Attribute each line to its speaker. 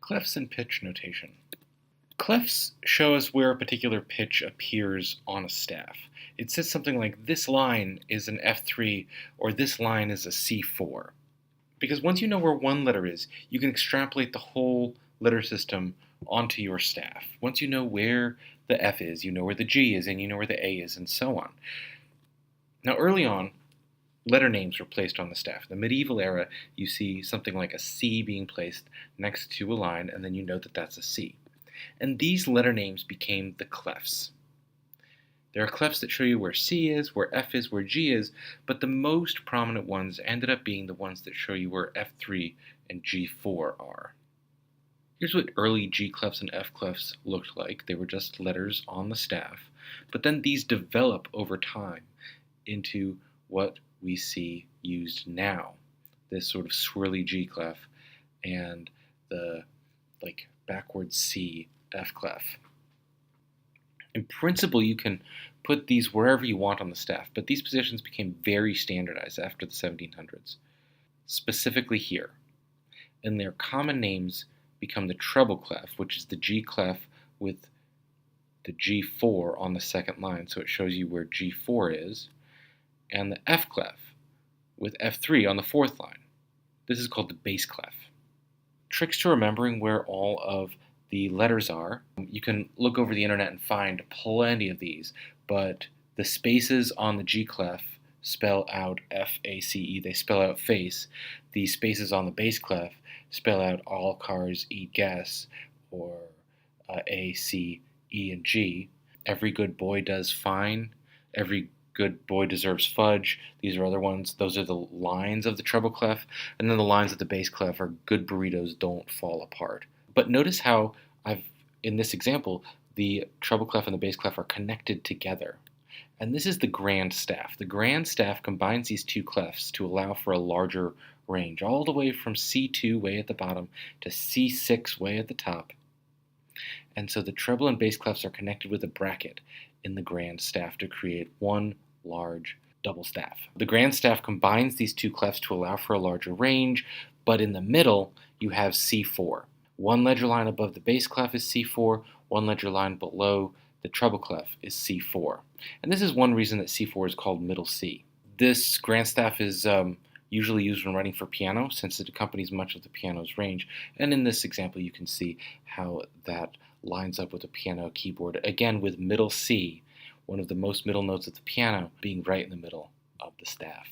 Speaker 1: Clefs and pitch notation. Clefs show us where a particular pitch appears on a staff. It says something like, this line is an F3 or this line is a C4. Because once you know where one letter is, you can extrapolate the whole letter system onto your staff. Once you know where the F is, you know where the G is, and you know where the A is, and so on. Now early on, letter names were placed on the staff. In the medieval era, you see something like a C being placed next to a line, and then you know that that's a C. And these letter names became the clefs. There are clefs that show you where C is, where F is, where G is, but the most prominent ones ended up being the ones that show you where F3 and G4 are. Here's what early G clefs and F clefs looked like. They were just letters on the staff, but then these develop over time into what we see used now. This sort of swirly G clef and the backwards C F clef. In principle, you can put these wherever you want on the staff, but these positions became very standardized after the 1700s, specifically here. And their common names become the treble clef, which is the G clef with the G4 on the second line, so it shows you where G4 is, and the F clef with F3 on the fourth line. This is called the bass clef. Tricks to remembering where all of the letters are. You can look over the internet and find plenty of these, but the spaces on the G clef spell out F-A-C-E, they spell out face. The spaces on the bass clef spell out all cars eat gas, or A, C, E, and G. Every good boy does fine. Every good boy deserves fudge. These are other ones. Those are the lines of the treble clef. And then the lines of the bass clef are good burritos don't fall apart. But notice how in this example, the treble clef and the bass clef are connected together. And this is the grand staff. The grand staff combines these two clefs to allow for a larger range, all the way from C2 way at the bottom to C6 way at the top. And so the treble and bass clefs are connected with a bracket in the grand staff to create one large double staff. The grand staff combines these two clefs to allow for a larger range, but in the middle you have C4. One ledger line above the bass clef is C4, one ledger line below the treble clef is C4. And this is one reason that C4 is called middle C. This grand staff is usually used when writing for piano, since it accompanies much of the piano's range. And in this example, you can see how that lines up with a piano keyboard, again with middle C, one of the most middle notes of the piano, being right in the middle of the staff.